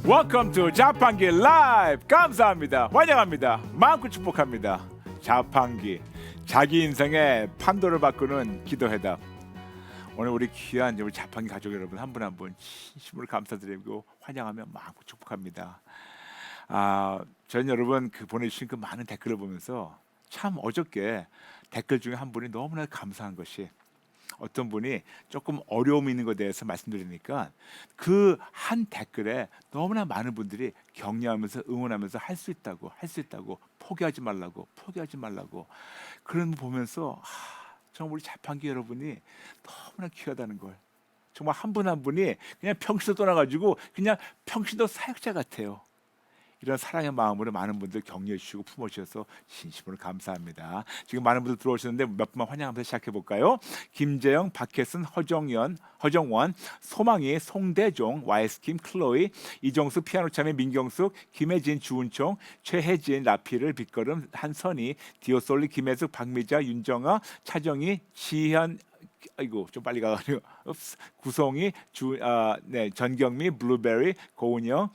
Welcome to 자판기 라이브. 감사합니다. 환영합니다. 마음껏 축복합니다. 자판기, 자기 인생의 판도를 바꾸는 기도회답. 오늘 우리 귀한 우리 자판기 가족 여러분 한 분 한 분 진심으로 감사드리고 환영하며 마음껏 축복합니다. 저는 여러분 보내주신 그 많은 댓글을 보면서 참 어저께 댓글 중에 한 분이 너무나 감사한 것이, 어떤 분이 조금 어려움이 있는 것에 대해서 말씀드리니까 그 한 댓글에 너무나 많은 분들이 격려하면서 응원하면서 할 수 있다고 포기하지 말라고 그런 거 보면서 정말 우리 자판기 여러분이 너무나 귀하다는 걸, 정말 한 분 한 분이 그냥 평신도 떠나가지고 그냥 평신도 사역자 같아요. 이런 사랑의 마음으로 많은 분들 격려해 주시고 품어주셔서 진심으로 감사합니다. 지금 많은 분들 들어오셨는데 몇 분만 환영하면서 시작해 볼까요? 김재영, 박혜순, 허정원, 소망이, 송대종, YS킴, 클로이, 이정수, 피아노 참여, 민경숙, 김혜진, 주은총, 최혜진, 라피를, 빛걸음, 한선희, 디오솔리, 김혜숙, 박미자, 윤정아, 차정희, 지현, 좀 빨리 가가지고 구송이, 전경미, 블루베리, 고은영,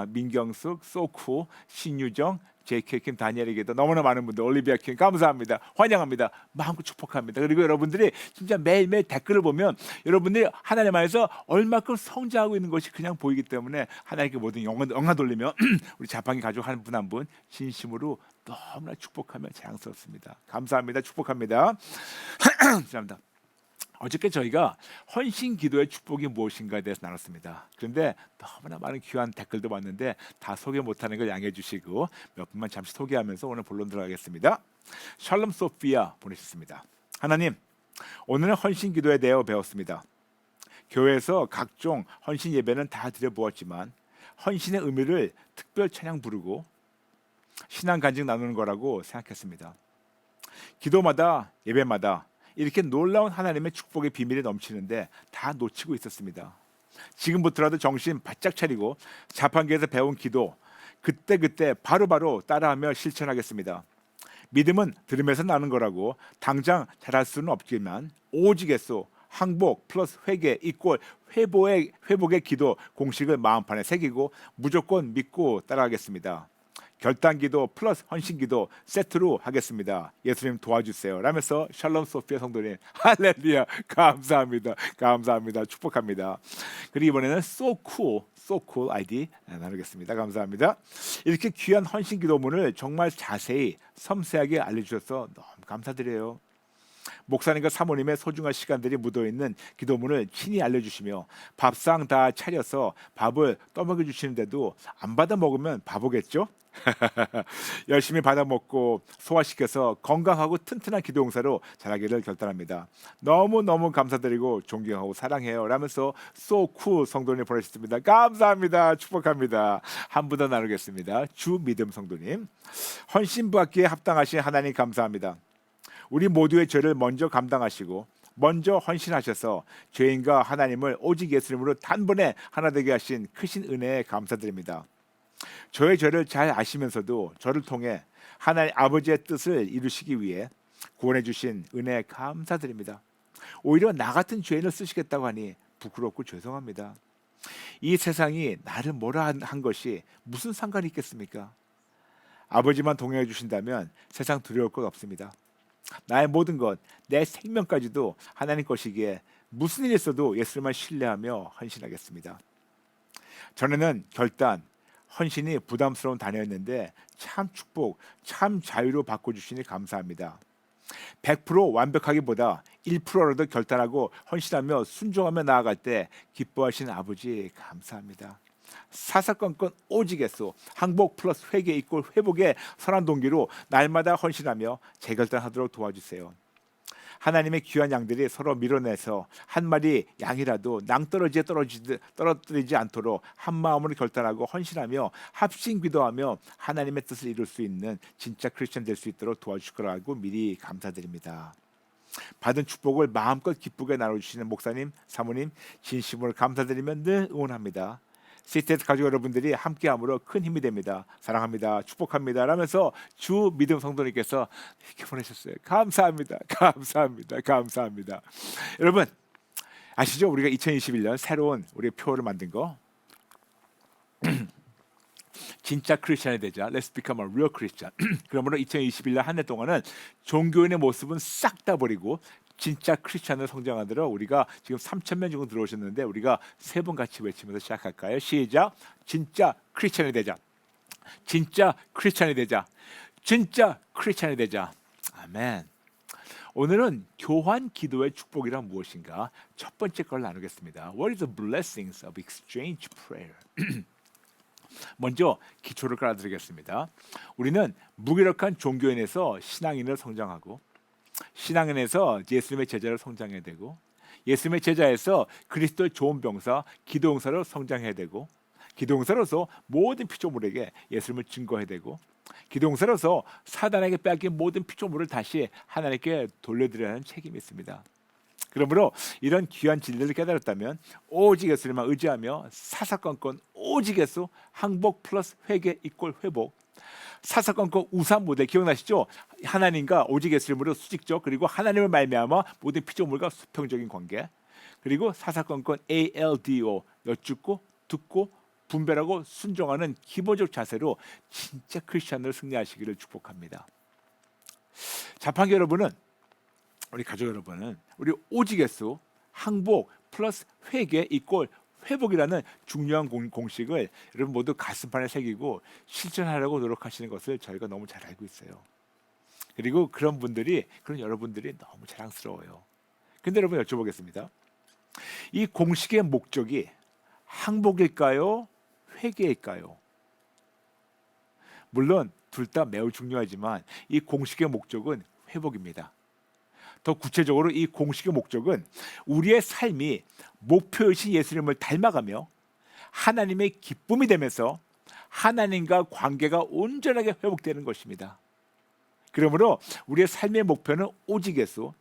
민경숙, 소쿠, 신유정, JK 킴, 다니엘에게도 너무나 많은 분들, 올리비아 킴 감사합니다. 환영합니다. 마음껏 축복합니다. 그리고 여러분들이 진짜 매일매일 댓글을 보면 여러분들이 하나님 안에서 얼마큼 성장하고 있는 것이 그냥 보이기 때문에 하나님께 모든 영광 돌리며 우리 자판기 가족 한 분 한 분 진심으로 너무나 축복하며 자랑스럽습니다. 감사합니다. 축복합니다. 감사합니다. 어저께 저희가 헌신 기도의 축복이 무엇인가에 대해서 나눴습니다. 그런데 너무나 많은 귀한 댓글도 왔는데 다 소개 못하는 걸 양해해 주시고 몇 분만 잠시 소개하면서 오늘 본론 들어가겠습니다. 샬롬 소피아 보내셨습니다. 하나님, 오늘은 헌신 기도에 대해 배웠습니다. 교회에서 각종 헌신 예배는 다 드려보았지만 헌신의 의미를 특별 찬양 부르고 신앙 간증 나누는 거라고 생각했습니다. 기도마다 예배마다 이렇게 놀라운 하나님의 축복의 비밀이 넘치는데 다 놓치고 있었습니다. 지금부터라도 정신 바짝 차리고 자판기에서 배운 기도 그때그때 바로바로 따라하며 실천하겠습니다. 믿음은 들으면서 나는 거라고 당장 잘할 수는 없지만 오직에서 항복 플러스 회개 이꼴 회복의 기도 공식을 마음판에 새기고 무조건 믿고 따라가겠습니다. 결단기도 플러스 헌신기도 세트로 하겠습니다. 예수님 도와주세요 라면서 샬롬 소피아 성도님 할렐루야 감사합니다. 축복합니다. 그리고 이번에는 so cool 아이디 나누겠습니다. 감사합니다. 이렇게 귀한 헌신기도문을 정말 자세히 섬세하게 알려주셔서 너무 감사드려요. 목사님과 사모님의 소중한 시간들이 묻어있는 기도문을 친히 알려주시며 밥상 다 차려서 밥을 떠먹여 주시는데도 안 받아 먹으면 바보겠죠? 열심히 받아 먹고 소화시켜서 건강하고 튼튼한 기도 용사로 자라기를 결단합니다. 너무너무 감사드리고 존경하고 사랑해요 라면서 so cool 성도님 보내셨습니다. 감사합니다. 축복합니다. 한 분 더 나누겠습니다. 주 믿음 성도님, 헌신받기에 합당하신 하나님 감사합니다. 우리 모두의 죄를 먼저 감당하시고 먼저 헌신하셔서 죄인과 하나님을 오직 예수님으로 단번에 하나 되게 하신 크신 은혜에 감사드립니다. 저의 죄를 잘 아시면서도 저를 통해 하나님 아버지의 뜻을 이루시기 위해 구원해 주신 은혜에 감사드립니다. 오히려 나 같은 죄인을 쓰시겠다고 하니 부끄럽고 죄송합니다. 이 세상이 나를 뭐라 한 것이 무슨 상관이 있겠습니까? 아버지만 동행해 주신다면 세상 두려울 것 없습니다. 나의 모든 것, 내 생명까지도 하나님 것이기에 무슨 일이 있어도 예수님만 신뢰하며 헌신하겠습니다. 전에는 결단, 헌신이 부담스러운 단어였는데 참 축복, 참 자유로 바꿔주시니 감사합니다. 100% 완벽하기보다 1%라도 결단하고 헌신하며 순종하며 나아갈 때 기뻐하시는 아버지 감사합니다. 사사건건 오직에서 항복 플러스 회개 이꼴 회복의 선한 동기로 날마다 헌신하며 재결단하도록 도와주세요. 하나님의 귀한 양들이 서로 밀어내서 한 마리 양이라도 낭떠러지에 떨어뜨리지 않도록 한 마음으로 결단하고 헌신하며 합심 기도하며 하나님의 뜻을 이룰 수 있는 진짜 크리스천 될 수 있도록 도와주실 거라고 미리 감사드립니다. 받은 축복을 마음껏 기쁘게 나눠주시는 목사님, 사모님 진심으로 감사드리며 늘 응원합니다. CTS 가족 여러분들이 함께함으로 큰 힘이 됩니다. 사랑합니다. 축복합니다. 라면서 주 믿음 성도님께서 이렇게 보내셨어요. 감사합니다. 여러분 아시죠? 우리가 2021년 새로운 우리 표를 만든 거 진짜 크리스천이 되자. Let's become a real Christian. 그러므로 2021년 한 해 동안은 종교인의 모습은 싹 다 버리고 진짜 크리스천으로 성장하도록 우리가 지금 3,000명 정도 들어오셨는데 우리가 세 번 같이 외치면서 시작할까요? 시작. 진짜 크리스천이 되자. 진짜 크리스천이 되자. 진짜 크리스천이 되자. 아멘. 오늘은 교환 기도의 축복이란 무엇인가? 첫 번째 걸 나누겠습니다. What is the blessings of exchange prayer? 먼저 기초를 깔아드리겠습니다. 우리는 무기력한 종교인에서 신앙인으로 성장하고 신앙인에서 예수님의 제자로 성장해야 되고 예수님의 제자에서 그리스도의 좋은 병사, 기도용사로 성장해야 되고 기도용사로서 모든 피조물에게 예수님을 증거해야 되고 기도용사로서 사단에게 빼앗긴 모든 피조물을 다시 하나님께 돌려드려야 하는 책임이 있습니다. 그러므로 이런 귀한 진리를 깨달았다면 오직 예수님만 의지하며 사사건건 오직 예수 항복 플러스 회개 이꼴 회복 사사건건 우상 모델 기억나시죠? 하나님과 오직 예수님으로 수직적 그리고 하나님을 말미암아 모든 피조물과 수평적인 관계 그리고 사사건건 ALDO 여쭙고 듣고 분별하고 순종하는 기본적 자세로 진짜 크리스천으로 승리하시기를 축복합니다. 자판기 여러분은 우리 가족 여러분은 우리 오직 예수 항복 플러스 회개 이꼴 회복이라는 중요한 공식을 여러분 모두 가슴판에 새기고 실천하려고 노력하시는 것을 저희가 너무 잘 알고 있어요. 그리고 그런 여러분들이 너무 자랑스러워요. 근데 여러분 여쭤보겠습니다. 이 공식의 목적이 항복일까요? 회개일까요? 물론 둘 다 매우 중요하지만 이 공식의 목적은 회복입니다. 더 구체적으로 이 공식의 목적은 우리의 삶이 목표이신 예수님을 닮아가며 하나님의 기쁨이 되면서 하나님과 관계가 온전하게 회복되는 것입니다. 그러므로 우리의 삶의 목표는 오직 예수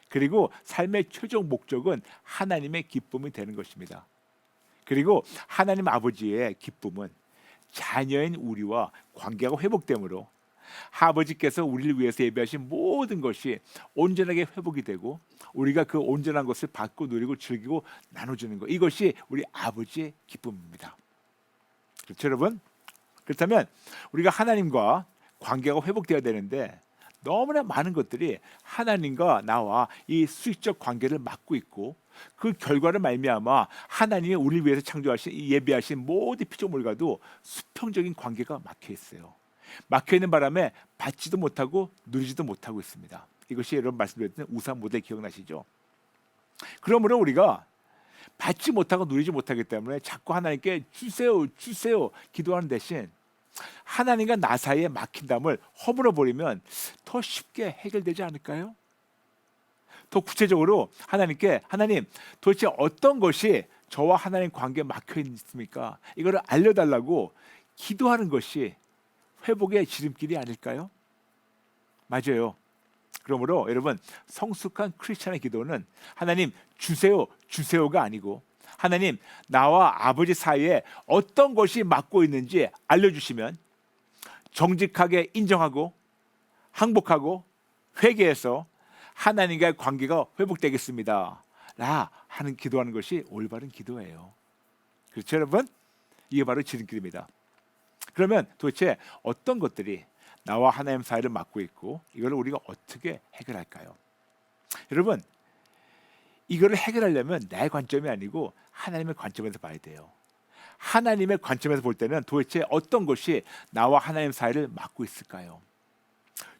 그리고 삶의 최종 목적은 하나님의 기쁨이 되는 것입니다. 그리고 하나님 아버지의 기쁨은 자녀인 우리와 관계가 회복되므로 아버지께서 우리를 위해서 예비하신 모든 것이 온전하게 회복이 되고 우리가 그 온전한 것을 받고 누리고 즐기고 나눠주는 것 이것이 우리 아버지의 기쁨입니다. 그렇죠 여러분? 그렇다면 우리가 하나님과 관계가 회복되어야 되는데 너무나 많은 것들이 하나님과 나와 이 수직적 관계를 막고 있고 그 결과를 말미암아 하나님이 우리를 위해서 창조하신 예비하신 모든 피조물과도 수평적인 관계가 막혀 있어요. 막혀 있는 바람에 받지도 못하고 누리지도 못하고 있습니다. 이것이 여러분 말씀드렸던 우상 모델 기억나시죠? 그러므로 우리가 받지 못하고 누리지 못하기 때문에 자꾸 하나님께 주세요 기도하는 대신 하나님과 나 사이에 막힌 담을 허물어 버리면 더 쉽게 해결되지 않을까요? 더 구체적으로 하나님께 하나님 도대체 어떤 것이 저와 하나님 관계에 막혀 있습니까? 이거를 알려달라고 기도하는 것이 회복의 지름길이 아닐까요? 맞아요. 그러므로 여러분 성숙한 크리스천의 기도는 하나님 주세요가 아니고 하나님 나와 아버지 사이에 어떤 것이 막고 있는지 알려주시면 정직하게 인정하고 항복하고 회개해서 하나님과의 관계가 회복되겠습니다 라 하는 기도하는 것이 올바른 기도예요. 그렇죠 여러분? 이게 바로 지름길입니다. 그러면 도대체 어떤 것들이 나와 하나님 사이를 막고 있고 이걸 우리가 어떻게 해결할까요? 여러분 이거를 해결하려면 내 관점이 아니고 하나님의 관점에서 봐야 돼요. 하나님의 관점에서 볼 때는 도대체 어떤 것이 나와 하나님 사이를 막고 있을까요?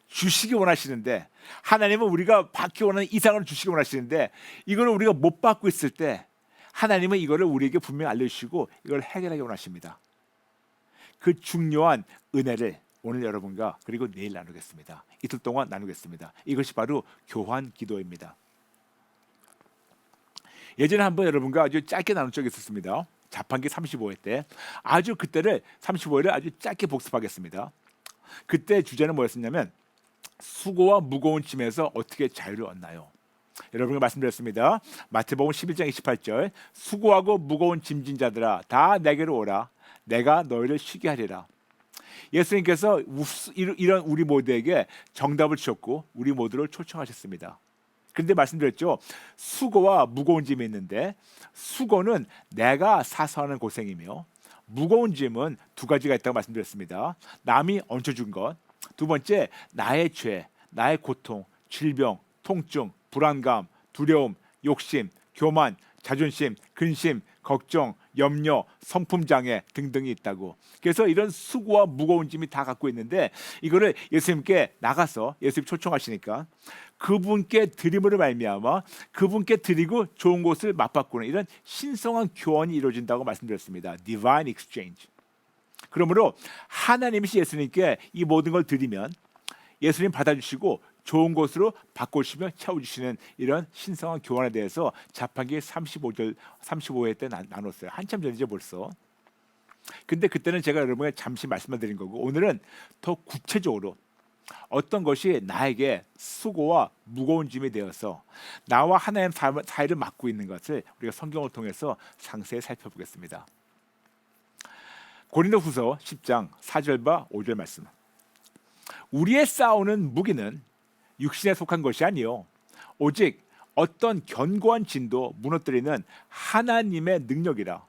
주시기 원하시는데 하나님은 우리가 받기 원하는 이상을 주시기 원하시는데 이거를 우리가 못 받고 있을 때 하나님은 이거를 우리에게 분명히 알려주시고 이걸 해결하기 원하십니다. 그 중요한 은혜를 오늘 여러분과 그리고 내일 나누겠습니다. 이틀 동안 나누겠습니다. 이것이 바로 교환 기도입니다. 예전에 한번 여러분과 아주 짧게 나눈 적이 있었습니다. 자판기 35회 때 아주 그때를 35회를 아주 짧게 복습하겠습니다. 그때 주제는 뭐였었냐면 수고와 무거운 짐에서 어떻게 자유를 얻나요? 여러분께 말씀드렸습니다. 마태복음 11장 28절 수고하고 무거운 짐진 자들아 다 내게로 오라 내가 너희를 쉬게 하리라. 예수님께서 이런 우리 모두에게 정답을 주셨고 우리 모두를 초청하셨습니다. 그런데 말씀드렸죠. 수고와 무거운 짐이 있는데 수고는 내가 사서 하는 고생이며 무거운 짐은 두 가지가 있다고 말씀드렸습니다. 남이 얹혀준 것. 두 번째, 나의 죄, 나의 고통, 질병, 통증, 불안감, 두려움, 욕심, 교만, 자존심, 근심, 걱정, 염려, 성품장애 등등이 있다고. 그래서 이런 수고와 무거운 짐이 다 갖고 있는데 이거를 예수님께 나가서 예수님 초청하시니까 그분께 드림으로 말미암아 그분께 드리고 좋은 곳을 맛바꾸는 이런 신성한 교환이 이루어진다고 말씀드렸습니다. Divine exchange. 그러므로 하나님이시 예수님께 이 모든 걸 드리면 예수님 받아주시고 좋은 곳으로 바꾸시며 채워주시는 이런 신성한 교환에 대해서 자판기 35절 35회 때 나눴어요. 한참 전이죠 벌써. 근데 그때는 제가 여러분에게 잠시 말씀을 드린 거고 오늘은 더 구체적으로 어떤 것이 나에게 수고와 무거운 짐이 되어서 나와 하나님 사이를 맡고 있는 것을 우리가 성경을 통해서 상세히 살펴보겠습니다. 고린도후서 10장 4절과 5절 말씀. 우리의 싸우는 무기는 육신에 속한 것이 아니요 오직 어떤 견고한 진도 무너뜨리는 하나님의 능력이라.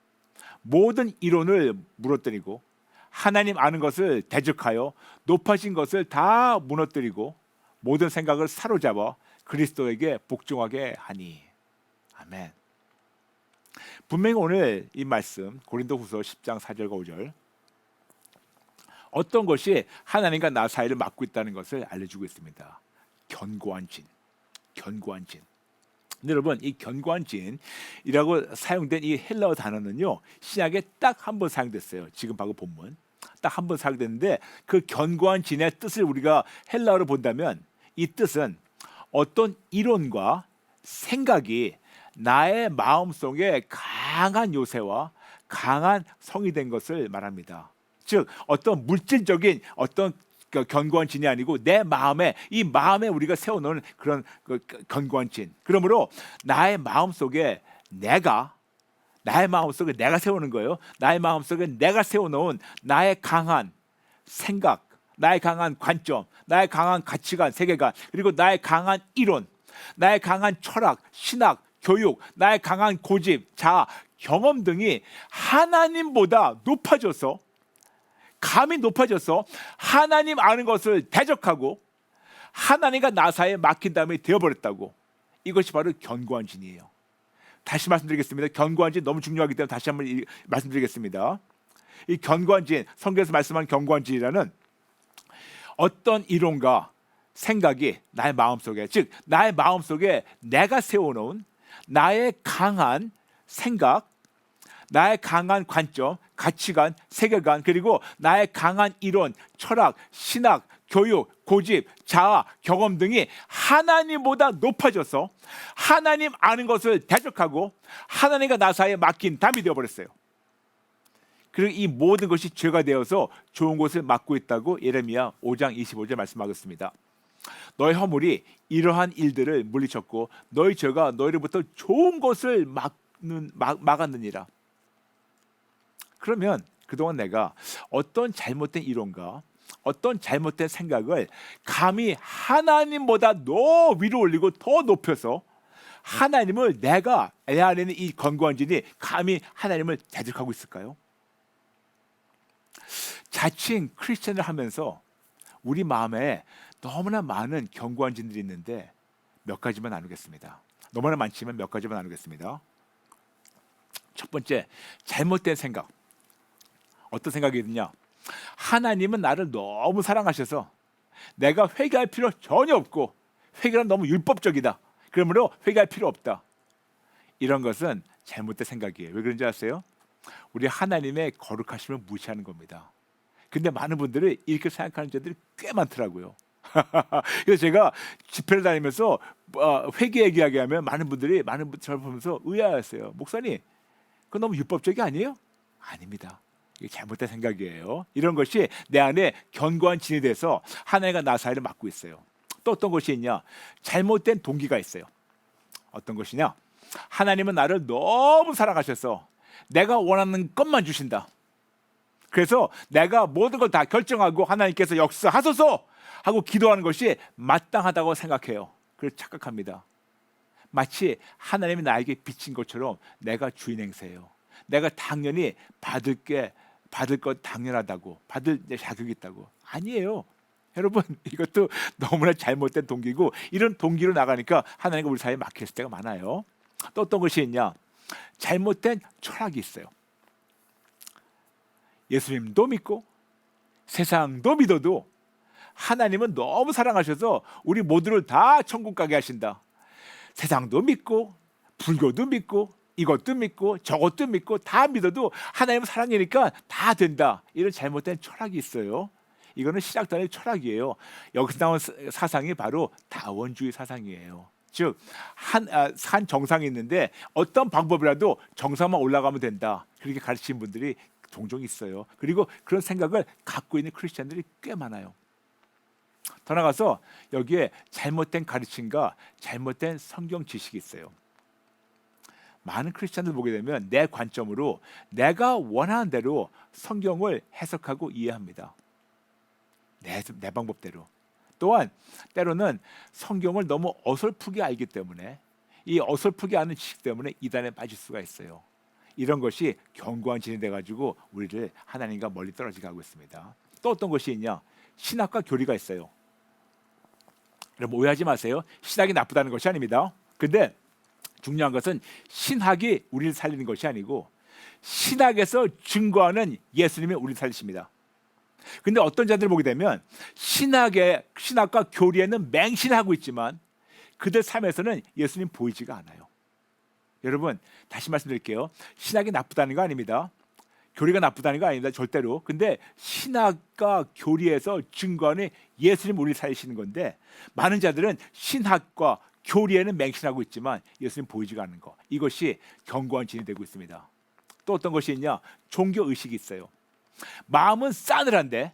모든 이론을 무너뜨리고 하나님 아는 것을 대적하여 높아진 것을 다 무너뜨리고 모든 생각을 사로잡아 그리스도에게 복종하게 하니. 아멘. 분명히 오늘 이 말씀 고린도후서 10장 4절과 5절 어떤 것이 하나님과 나 사이를 막고 있다는 것을 알려주고 있습니다. 견고한 진, 견고한 진. 근데 여러분 이 견고한 진이라고 사용된 이 헬라어 단어는요 신약에 딱 한 번 사용됐어요. 지금 바로 본문 딱 한 번 사용됐는데 그 견고한 진의 뜻을 우리가 헬라어로 본다면 이 뜻은 어떤 이론과 생각이 나의 마음속에 강한 요새와 강한 성이 된 것을 말합니다. 즉 어떤 물질적인 어떤 견고한 진이 아니고 내 마음에 이 마음에 우리가 세워놓은 그런 견고한 진. 그러므로 나의 마음속에 나의 마음속에 내가 세우는 거예요. 나의 마음속에 내가 세워놓은 나의 강한 생각, 나의 강한 관점, 나의 강한 가치관, 세계관, 그리고 나의 강한 이론, 나의 강한 철학, 신학, 교육, 나의 강한 고집, 자아, 경험 등이 하나님보다 높아져서 감이 높아져서 하나님 아는 것을 대적하고 하나님과 나 사이에 막힌 다음에 되어버렸다고. 이것이 바로 견고한 진이에요. 다시 말씀드리겠습니다. 견고한 진 너무 중요하기 때문에 다시 한번 말씀드리겠습니다. 이 견고한 진, 성경에서 말씀한 견고한 진이라는 어떤 이론과 생각이 나의 마음속에, 즉 나의 마음속에 내가 세워놓은 나의 강한 생각, 나의 강한 관점, 가치관, 세계관, 그리고 나의 강한 이론, 철학, 신학, 교육, 고집, 자아, 경험 등이 하나님보다 높아져서 하나님 아는 것을 대적하고 하나님과 나 사이에 막힌 담이 되어버렸어요. 그리고 이 모든 것이 죄가 되어서 좋은 곳을 막고 있다고 예레미야 5장 25절 말씀하겠습니다. 너의 허물이 이러한 일들을 물리쳤고 너희 죄가 너희로부터 좋은 것을 막았느니라. 그러면 그동안 내가 어떤 잘못된 이론과 어떤 잘못된 생각을 감히 하나님보다 더 위로 올리고 더 높여서 하나님을 내가 내 안에 있는 이 견고한 진이 감히 하나님을 대적하고 있을까요? 자칭 크리스천을 하면서 우리 마음에 너무나 많은 견고한 진들이 있는데 몇 가지만 나누겠습니다. 너무나 많지만 몇 가지만 나누겠습니다. 첫 번째, 잘못된 생각. 어떤 생각이 드냐? 하나님은 나를 너무 사랑하셔서 내가 회개할 필요 전혀 없고 회개는 너무 율법적이다. 그러므로 회개할 필요 없다. 이런 것은 잘못된 생각이에요. 왜 그런지 아세요? 우리 하나님의 거룩하심을 무시하는 겁니다. 근데 많은 분들이 이렇게 생각하는 자들이 꽤 많더라고요. 그래서 제가 집회를 다니면서 회개 얘기하면 많은 분들이 저를 보면서 의아했어요. 목사님, 그건 너무 율법적이 아니에요? 아닙니다. 이게 잘못된 생각이에요. 이런 것이 내 안에 견고한 진이 돼서 하나님과 나 사이를 막고 있어요. 또 어떤 것이 있냐? 잘못된 동기가 있어요. 어떤 것이냐? 하나님은 나를 너무 사랑하셔서 내가 원하는 것만 주신다. 그래서 내가 모든 걸 다 결정하고 하나님께서 역사하소서 하고 기도하는 것이 마땅하다고 생각해요. 그래서 착각합니다. 마치 하나님이 나에게 비친 것처럼 내가 주인 행세예요. 내가 당연히 받을 게 받을 것 당연하다고, 받을 자격이 있다고. 아니에요. 여러분, 이것도 너무나 잘못된 동기고, 이런 동기로 나가니까 하나님과 우리 사이에 막혔을 때가 많아요. 또 어떤 것이 있냐? 잘못된 철학이 있어요. 예수님도 믿고 세상도 믿어도 하나님은 너무 사랑하셔서 우리 모두를 다 천국 가게 하신다. 세상도 믿고 불교도 믿고 이것도 믿고 저것도 믿고 다 믿어도 하나님은 사랑이니까 다 된다. 이런 잘못된 철학이 있어요. 이거는 신학단의 철학이에요. 여기서 나온 사상이 바로 다원주의 사상이에요. 즉 한 정상이 있는데 어떤 방법이라도 정상만 올라가면 된다. 그렇게 가르치는 분들이 종종 있어요. 그리고 그런 생각을 갖고 있는 크리스찬들이 꽤 많아요. 더 나가서 여기에 잘못된 가르침과 잘못된 성경 지식이 있어요. 많은 크리스찬들 보게 되면 내 관점으로 내가 원하는 대로 성경을 해석하고 이해합니다. 내 방법대로. 또한 때로는 성경을 너무 어설프게 알기 때문에 이 어설프게 아는 지식 때문에 이단에 빠질 수가 있어요. 이런 것이 견고한 진이 돼가지고 우리를 하나님과 멀리 떨어지게 하고 있습니다. 또 어떤 것이 있냐? 신학과 교리가 있어요. 여러분 오해하지 마세요. 신학이 나쁘다는 것이 아닙니다. 근데 중요한 것은 신학이 우리를 살리는 것이 아니고 신학에서 증거하는 예수님이 우리를 살리십니다. 근데 어떤 자들을 보게 되면 신학과 교리에는 맹신하고 있지만 그들 삶에서는 예수님 보이지가 않아요. 여러분 다시 말씀드릴게요. 신학이 나쁘다는 거 아닙니다. 교리가 나쁘다는 거 아닙니다. 절대로. 근데 신학과 교리에서 증거하는 예수님 우리를 살리시는 건데 많은 자들은 신학과 교리에는 맹신하고 있지만 예수님 보이지가 않는 거. 이것이 견고한 진이 되고 있습니다. 또 어떤 것이 있냐? 종교의식이 있어요. 마음은 싸늘한데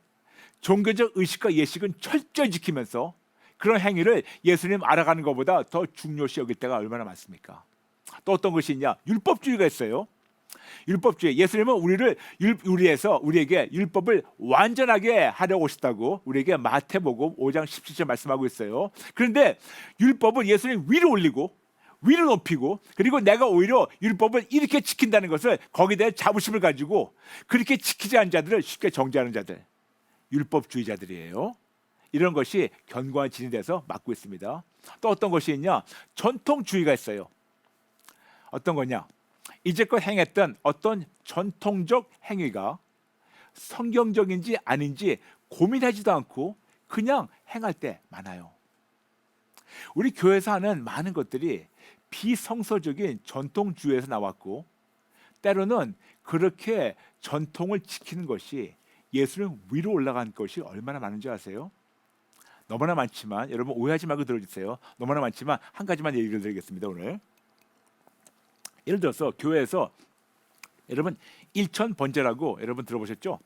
종교적 의식과 예식은 철저히 지키면서 그런 행위를 예수님 알아가는 것보다 더 중요시 여길 때가 얼마나 많습니까? 또 어떤 것이 있냐? 율법주의가 있어요. 율법주의. 예수님은 우리에게 율법을 완전하게 하려고 오셨다고 우리에게 마태복음 5장 17절 말씀하고 있어요. 그런데 율법은 예수님 위로 올리고 위로 높이고 그리고 내가 오히려 율법을 이렇게 지킨다는 것을 거기에 대해 자부심을 가지고 그렇게 지키지 않은 자들을 쉽게 정죄하는 자들, 율법주의자들이에요. 이런 것이 견고한 진이 돼서 막고 있습니다. 또 어떤 것이 있냐? 전통주의가 있어요. 어떤 거냐? 이제껏 행했던 어떤 전통적 행위가 성경적인지 아닌지 고민하지도 않고 그냥 행할 때 많아요. 우리 교회에서 하는 많은 것들이 비성서적인 전통주의에서 나왔고 때로는 그렇게 전통을 지키는 것이 예수님 위로 올라간 것이 얼마나 많은지 아세요? 너무나 많지만 여러분 오해하지 말고 들어주세요. 너무나 많지만 한 가지만 얘기를 드리겠습니다. 오늘 예를 들어서 교회에서 여러분 일천번제라고 여러분 들어보셨죠?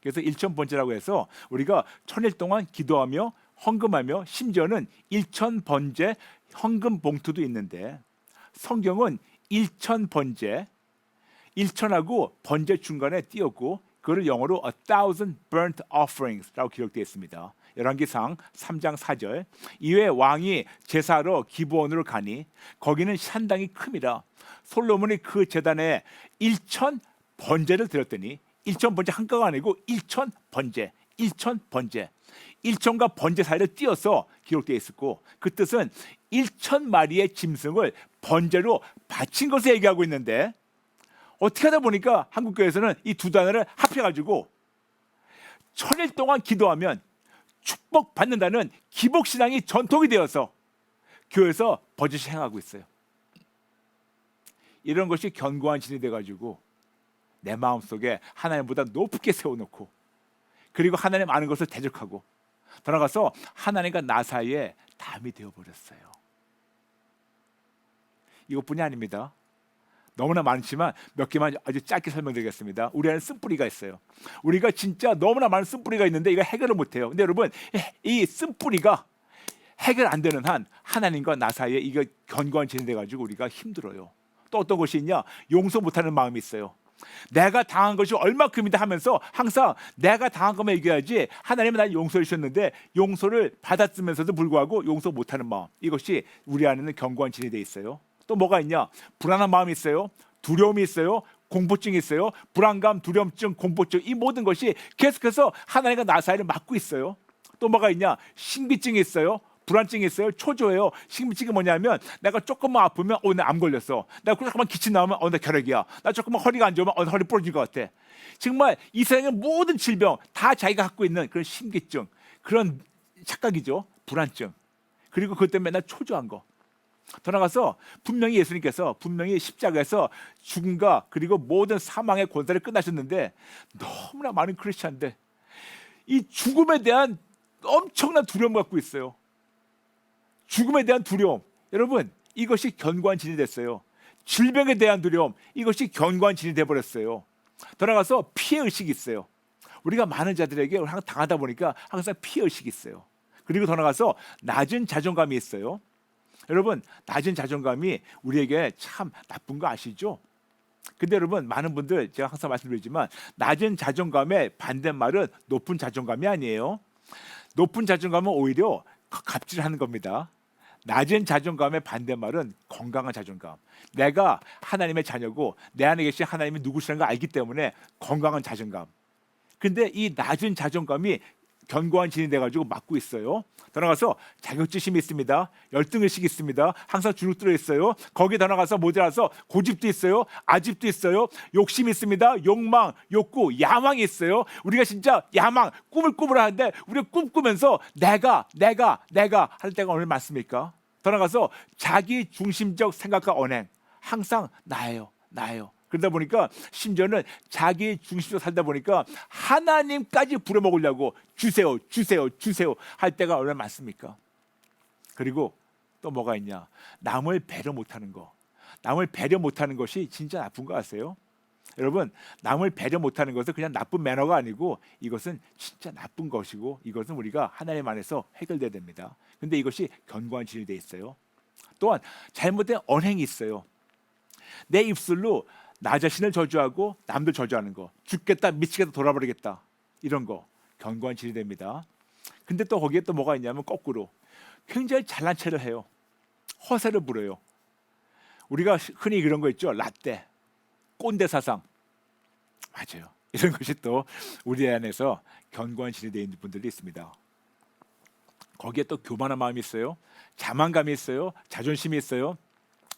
그래서 일천번제라고 해서 우리가 1000일 동안 기도하며 헌금하며 심지어는 일천번제 헌금 봉투도 있는데 성경은 일천번제, 일천하고 번제 중간에 띄었고 그걸 영어로 1000 burnt offerings라고 기록되어 있습니다. 열왕기상 3장 4절. 이외에 왕이 제사로 기브온으로 가니 거기는 상당히 큼이라 솔로몬이 그 제단에 1000 번제를 드렸더니 1000 번제 한가가 아니고 1000 번제, 1000 번제. 1000과 번제 사이를 띄어서 기록되어 있었고 그 뜻은 1000마리의 짐승을 번제로 바친 것을 얘기하고 있는데 어떻게 하다 보니까 한국교회에서는 이 두 단어를 합해가지고 1000일 동안 기도하면 축복받는다는 기복신앙이 전통이 되어서 교회에서 버젓이 행하고 있어요. 이런 것이 견고한 진이 돼가지고 내 마음속에 하나님보다 높게 세워놓고 그리고 하나님 아는 것을 대적하고 돌아가서 하나님과 나 사이에 담이 되어버렸어요. 이것뿐이 아닙니다. 너무나 많지만 몇 개만 아주 짧게 설명드리겠습니다. 우리 안에 쓴뿌리가 있어요. 우리가 진짜 너무나 많은 쓴뿌리가 있는데 이거 해결을 못해요. 근데 여러분 이 쓴뿌리가 해결 안 되는 한 하나님과 나 사이에 이거 견고한 진이 돼가지고 우리가 힘들어요. 또 어떤 것이 있냐? 용서 못하는 마음이 있어요. 내가 당한 것이 얼마큼이다 하면서 항상 내가 당한 것만 얘기해야지 하나님은 나를 용서해 주셨는데 용서를 받았으면서도 불구하고 용서 못하는 마음, 이것이 우리 안에는 견고한 진이 돼 있어요. 또 뭐가 있냐? 불안한 마음이 있어요. 두려움이 있어요. 공포증이 있어요. 불안감, 두려움증, 공포증, 이 모든 것이 계속해서 하나님과 나 사이를 막고 있어요. 또 뭐가 있냐? 신비증이 있어요. 불안증이 있어요. 초조해요. 신비증이 뭐냐면 내가 조금만 아프면 나 암 걸렸어. 내가 조금만 기침 나오면 나 결핵이야. 나 조금만 허리가 안 좋으면 허리 부러진 것 같아. 정말 이 세상의 모든 질병 다 자기가 갖고 있는 그런 신기증, 그런 착각이죠. 불안증. 그리고 그것 때문에 맨날 초조한 거. 더 나가서 분명히 예수님께서 분명히 십자가에서 죽음과 그리고 모든 사망의 권세를 끝나셨는데 너무나 많은 크리스찬들 이 죽음에 대한 엄청난 두려움 갖고 있어요. 죽음에 대한 두려움. 여러분, 이것이 견고한 진이 됐어요. 질병에 대한 두려움. 이것이 견고한 진이 돼버렸어요. 더 나가서 피해의식이 있어요. 우리가 많은 자들에게 항상 당하다 보니까 항상 피해의식이 있어요. 그리고 더 나가서 낮은 자존감이 있어요. 여러분, 낮은 자존감이 우리에게 참 나쁜 거 아시죠? 근데 여러분, 많은 분들 제가 항상 말씀드리지만 낮은 자존감의 반대말은 높은 자존감이 아니에요. 높은 자존감은 오히려 갑질하는 겁니다. 낮은 자존감의 반대말은 건강한 자존감. 내가 하나님의 자녀고 내 안에 계신 하나님이 누구시라는 걸 알기 때문에 건강한 자존감. 근데 이 낮은 자존감이 견고한 진이 돼가지고 막고 있어요. 더 나가서 자격지심이 있습니다. 열등의식이 있습니다. 항상 주눅 들어 있어요. 거기에 더 나가서 모자라서 고집도 있어요. 아집도 있어요. 욕심이 있습니다. 욕망, 욕구, 야망이 있어요. 우리가 진짜 야망, 꿈을 꾸물하는데 우리가 꿈꾸면서 내가 할 때가 오늘 많습니까? 더 나가서 자기 중심적 생각과 언행, 항상 나예요. 그러다 보니까 심지어는 자기 중심적으로 살다 보니까 하나님까지 부려먹으려고 주세요 할 때가 얼마나 많습니까? 그리고 또 뭐가 있냐? 남을 배려 못하는 거. 남을 배려 못하는 것이 진짜 나쁜 거 아세요? 여러분, 남을 배려 못하는 것은 그냥 나쁜 매너가 아니고 이것은 진짜 나쁜 것이고 이것은 우리가 하나님 안에서 해결돼야 됩니다. 근데 이것이 견고한 진이 돼 있어요. 또한 잘못된 언행이 있어요. 내 입술로 나 자신을 저주하고 남들 저주하는 거, 죽겠다, 미치겠다, 돌아버리겠다, 이런 거 견고한 진이 됩니다. 근데 또 거기에 또 뭐가 있냐면 거꾸로 굉장히 잘난 체를 해요. 허세를 부려요. 우리가 흔히 이런 거 있죠. 라떼, 꼰대 사상. 맞아요. 이런 것이 또 우리 안에서 견고한 진이 되어 있는 분들이 있습니다. 거기에 또 교만한 마음이 있어요. 자만감이 있어요. 자존심이 있어요.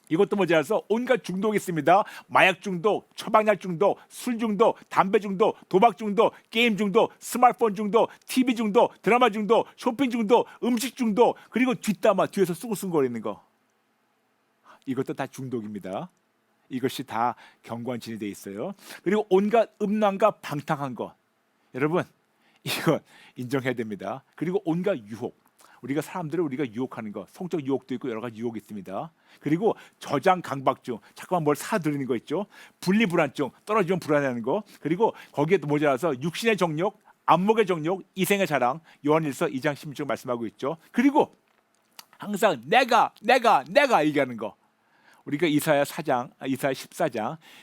이것도 모자라서 온갖 중독이 있습니다. 마약 중독, 처방약 중독, 술 중독, 담배 중독, 도박 중독, 게임 중독, 스마트폰 중독, TV 중독, 드라마 중독, 쇼핑 중독, 음식 중독, 그리고 뒷담화 뒤에서 쑥쑥거리는 거. 이것도 다 중독입니다. 이것이 다 견고한 진이 돼 있어요. 그리고 온갖 음란과 방탕한 거. 여러분, 이거 인정해야 됩니다. 그리고 온갖 유혹. 우리가 사람들을 우리가 유혹하는 거, 성적 유혹도 있고 여러 가지 유혹이 있습니다. 그리고 저장 강박증, 자꾸만 뭘 사들이는 거 있죠. 분리불안증, 떨어지면 불안해하는 거. 그리고 거기에 또 모자라서 육신의 정욕, 안목의 정욕, 이생의 자랑. 요한일서 2장 16절 말씀하고 있죠. 그리고 항상 내가 얘기하는 거. 우리가 이사야 14장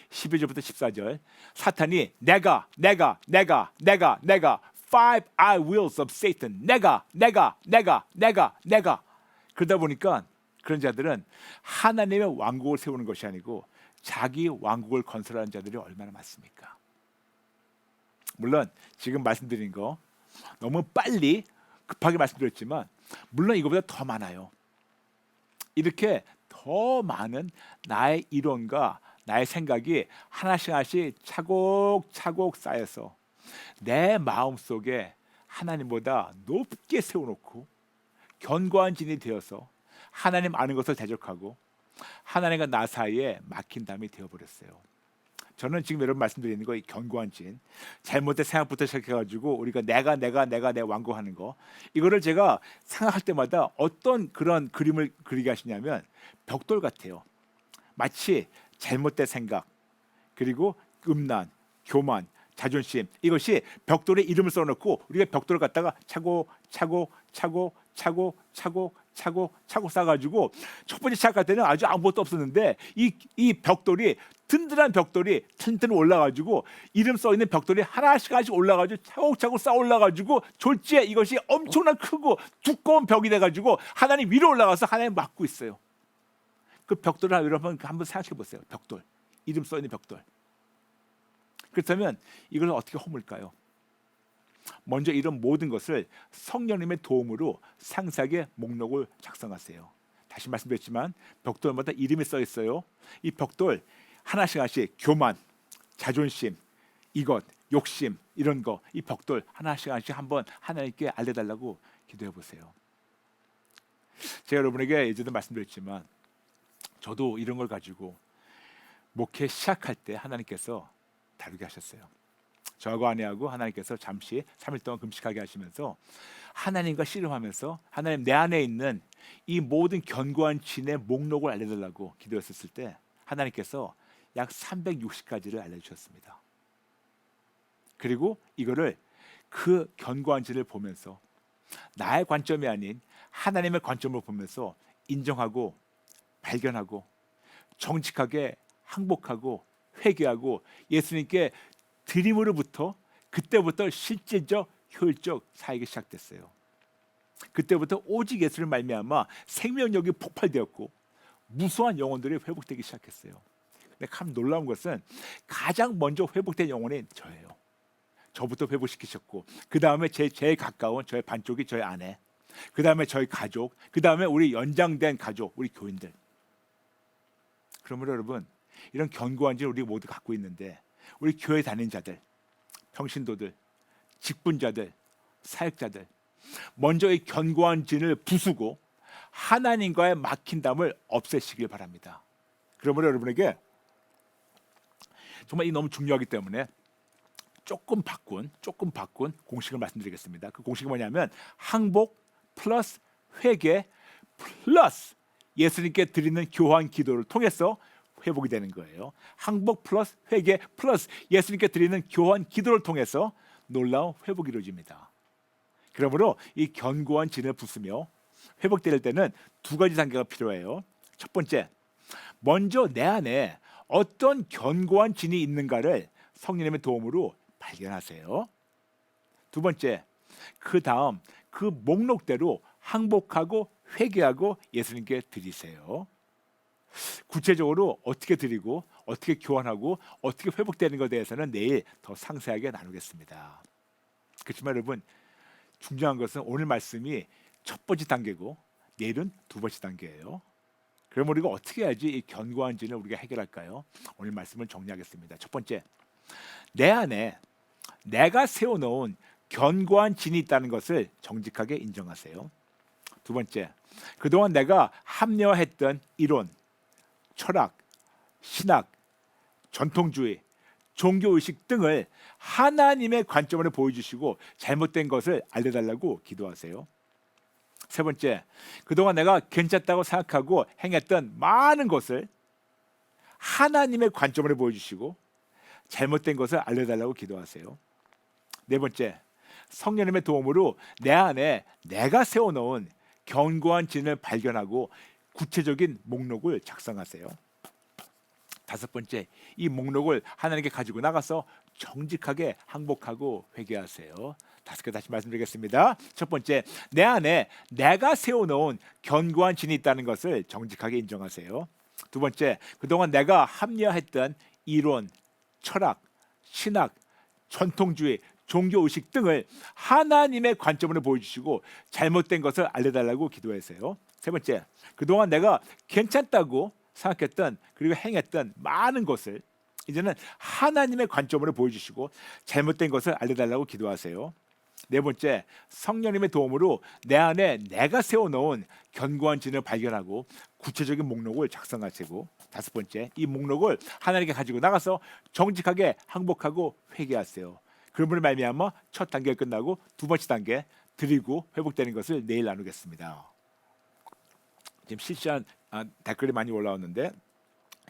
12절부터 14절 사탄이 내가 Five I wills of Satan. 내가. 그러다 보니까 그런 자들은 하나님의 왕국을 세우는 것이 아니고 자기 왕국을 건설하는 자들이 얼마나 많습니까? 물론 지금 말씀드린 거 너무 빨리 급하게 말씀드렸지만 물론 이거보다 더 많아요. 이렇게 더 많은 나의 이론과 나의 생각이 하나씩 차곡차곡 쌓여서 내 마음속에 하나님보다 높게 세워놓고 견고한 진이 되어서 하나님 아는 것을 대적하고 하나님과 나 사이에 막힌 담이 되어버렸어요. 저는 지금 여러분 말씀드리는 거 이 견고한 진, 잘못된 생각부터 시작해가지고 우리가 내가 내 완고하는 거, 이거를 제가 생각할 때마다 어떤 그런 그림을 그리게 하시냐면 벽돌 같아요. 마치 잘못된 생각, 그리고 음란, 교만, 자존심, 이것이 벽돌에 이름을 써놓고 우리가 벽돌을 갖다가 차고 쌓아가지고 첫 번째 시작할 때는 아주 아무것도 없었는데 이 벽돌이 든든한 벽돌이 튼튼 올라가지고 이름 써 있는 벽돌이 하나씩 올라가지고 차곡차곡 쌓아 올라가지고 졸지에 이것이 엄청난 크고 두꺼운 벽이 돼가지고 하나님 위로 올라가서 하나님 막고 있어요. 그 벽돌을 여러분 한번 생각해 보세요. 벽돌, 이름 써 있는 벽돌. 그렇다면 이걸 어떻게 허물까요? 먼저 이런 모든 것을 성령님의 도움으로 상세하게 목록을 작성하세요. 다시 말씀드렸지만 벽돌마다 이름이 써 있어요. 이 벽돌 하나씩 하나씩 교만, 자존심, 이것, 욕심 이런 거 이 벽돌 하나씩 하나씩 한번 하나님께 알려달라고 기도해 보세요. 제가 여러분에게 예전에 말씀드렸지만 저도 이런 걸 가지고 목회 시작할 때 하나님께서 다루게 하셨어요. 저하고 아내하고 하나님께서 잠시 3일 동안 금식하게 하시면서 하나님과 씨름하면서 하나님 내 안에 있는 이 모든 견고한 진의 목록을 알려달라고 기도했었을 때 하나님께서 약 360가지를 알려주셨습니다. 그리고 이거를 그 견고한 진을 보면서 나의 관점이 아닌 하나님의 관점으로 보면서 인정하고 발견하고 정직하게 항복하고 회개하고 예수님께 드림으로부터 그때부터 실질적 효율적 사역이 시작됐어요. 그때부터 오직 예수를 말미암아 생명력이 폭발되었고 무수한 영혼들이 회복되기 시작했어요. 근데 참 놀라운 것은 가장 먼저 회복된 영혼이 저예요. 저부터 회복시키셨고 그 다음에 제일 가까운 저의 반쪽이 저의 아내, 그 다음에 저희 가족, 그 다음에 우리 연장된 가족, 우리 교인들. 그러므로 여러분 이런 견고한 질 우리 모두 갖고 있는데 우리 교회 다니는 자들, 평신도들, 직분자들, 사역자들 먼저 이 견고한 진을 부수고 하나님과의 막힌 담을 없애시길 바랍니다. 그러므로 여러분에게 정말 이 너무 중요하기 때문에 조금 바꾼 공식을 말씀드리겠습니다. 그 공식이 뭐냐면 항복 플러스 회개 플러스 예수님께 드리는 교환 기도를 통해서 회복이 되는 거예요. 항복 플러스 회개 플러스 예수님께 드리는 교환 기도를 통해서 놀라운 회복이 이루어집니다. 그러므로 이 견고한 진을 부수며 회복될 때는 두 가지 단계가 필요해요. 첫 번째, 먼저 내 안에 어떤 견고한 진이 있는가를 성령님의 도움으로 발견하세요. 두 번째, 그 다음 그 목록대로 항복하고 회개하고 예수님께 드리세요. 구체적으로 어떻게 드리고 어떻게 교환하고 어떻게 회복되는 것에 대해서는 내일 더 상세하게 나누겠습니다. 그렇지만 여러분 중요한 것은 오늘 말씀이 첫 번째 단계고 내일은 두 번째 단계예요. 그럼 우리가 어떻게 해야지 이 견고한 진을 우리가 해결할까요? 오늘 말씀을 정리하겠습니다. 첫 번째, 내 안에 내가 세워놓은 견고한 진이 있다는 것을 정직하게 인정하세요. 두 번째, 그동안 내가 합리화했던 이론, 철학, 신학, 전통주의, 종교의식 등을 하나님의 관점으로 보여주시고 잘못된 것을 알려달라고 기도하세요. 세 번째, 그동안 내가 괜찮다고 생각하고 행했던 많은 것을 하나님의 관점으로 보여주시고 잘못된 것을 알려달라고 기도하세요. 네 번째, 성령님의 도움으로 내 안에 내가 세워놓은 견고한 진을 발견하고 구체적인 목록을 작성하세요. 다섯 번째, 이 목록을 하나님께 가지고 나가서 정직하게 항복하고 회개하세요. 다섯 개 다시 말씀드리겠습니다. 첫 번째, 내 안에 내가 세워놓은 견고한 진이 있다는 것을 정직하게 인정하세요. 두 번째, 그동안 내가 합리화했던 이론, 철학, 신학, 전통주의, 종교의식 등을 하나님의 관점으로 보여주시고 잘못된 것을 알려달라고 기도하세요. 세 번째, 그동안 내가 괜찮다고 생각했던 그리고 행했던 많은 것을 이제는 하나님의 관점으로 보여주시고 잘못된 것을 알려달라고 기도하세요. 네 번째, 성령님의 도움으로 내 안에 내가 세워놓은 견고한 진을 발견하고 구체적인 목록을 작성하시고 다섯 번째, 이 목록을 하나님께 가지고 나가서 정직하게 항복하고 회개하세요. 그러므로 말미암아 첫 단계가 끝나고 두 번째 단계 드리고 회복되는 것을 내일 나누겠습니다. 지금 실시간 댓글이 많이 올라왔는데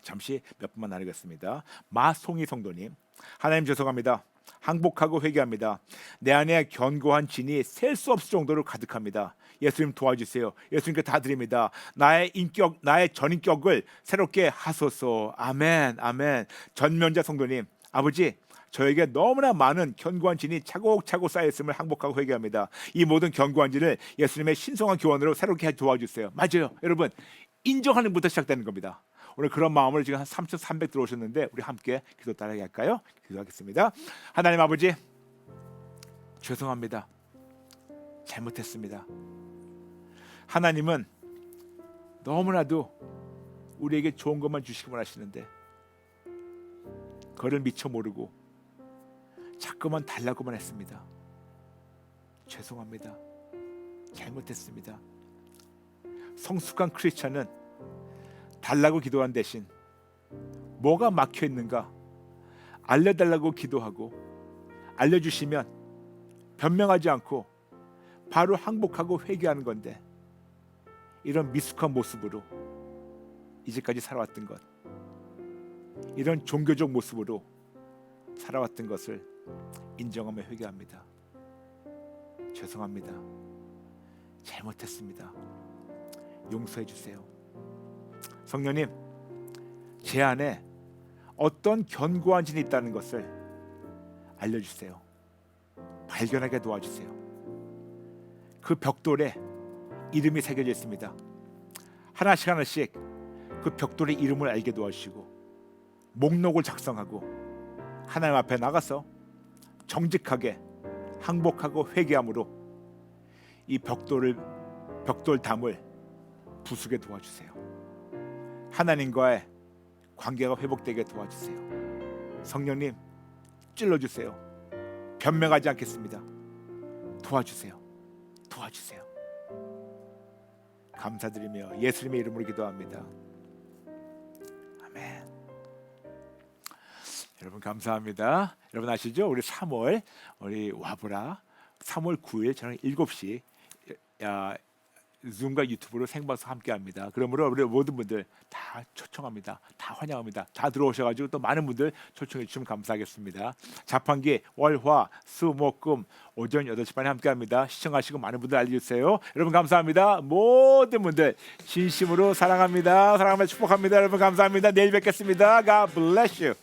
잠시 몇 분만 나누겠습니다. 마송이 성도님, 하나님 죄송합니다. 항복하고 회개합니다. 내 안에 견고한 진이 셀 수 없을 정도로 가득합니다. 예수님 도와주세요. 예수님께 다 드립니다. 나의 인격, 나의 전인격을 새롭게 하소서. 아멘, 아멘. 전면자 성도님, 아버지 저에게 너무나 많은 견고한 진이 차곡차곡 쌓여있음을 항복하고 회개합니다. 이 모든 견고한 진을 예수님의 신성한 교환으로 새롭게 도와주세요. 맞아요. 여러분 인정하는 것부터 시작되는 겁니다. 오늘 그런 마음으로 지금 한 3,300 들어오셨는데 우리 함께 기도 따라하게 할까요? 기도하겠습니다. 하나님 아버지, 죄송합니다. 잘못했습니다. 하나님은 너무나도 우리에게 좋은 것만 주시기만 하시는데 그걸 미처 모르고 자꾸만 달라고만 했습니다. 죄송합니다. 잘못했습니다. 성숙한 크리스찬은 달라고 기도한 대신 뭐가 막혀 있는가 알려달라고 기도하고 알려주시면 변명하지 않고 바로 항복하고 회개하는 건데, 이런 미숙한 모습으로 이제까지 살아왔던 것, 이런 종교적 모습으로 살아왔던 것을 인정하며 회개합니다. 죄송합니다. 잘못했습니다. 용서해 주세요. 성령님, 제 안에 어떤 견고한 진이 있다는 것을 알려주세요. 발견하게 도와주세요. 그 벽돌에 이름이 새겨져 있습니다. 하나씩 하나씩 그 벽돌의 이름을 알게 도와주시고 목록을 작성하고 하나님 앞에 나가서 정직하게 항복하고 회개함으로 이 벽돌담을 부수게 도와주세요. 하나님과의 관계가 회복되게 도와주세요. 성령님, 찔러주세요. 변명하지 않겠습니다. 도와주세요. 도와주세요. 감사드리며 예수님의 이름으로 기도합니다. 아멘. 여러분 감사합니다. 여러분 아시죠? 우리 3월 우리 와보라 3월 9일 저녁 7시 줌과 유튜브로 생방송 함께합니다. 그러므로 우리 모든 분들 다 초청합니다. 다 환영합니다. 다 들어오셔가지고 또 많은 분들 초청해 주시면 감사하겠습니다. 자판기 월화 수목금 오전 8시 반에 함께합니다. 시청하시고 많은 분들 알려주세요. 여러분 감사합니다. 모든 분들 진심으로 사랑합니다. 사랑하며 축복합니다. 여러분 감사합니다. 내일 뵙겠습니다. God bless you.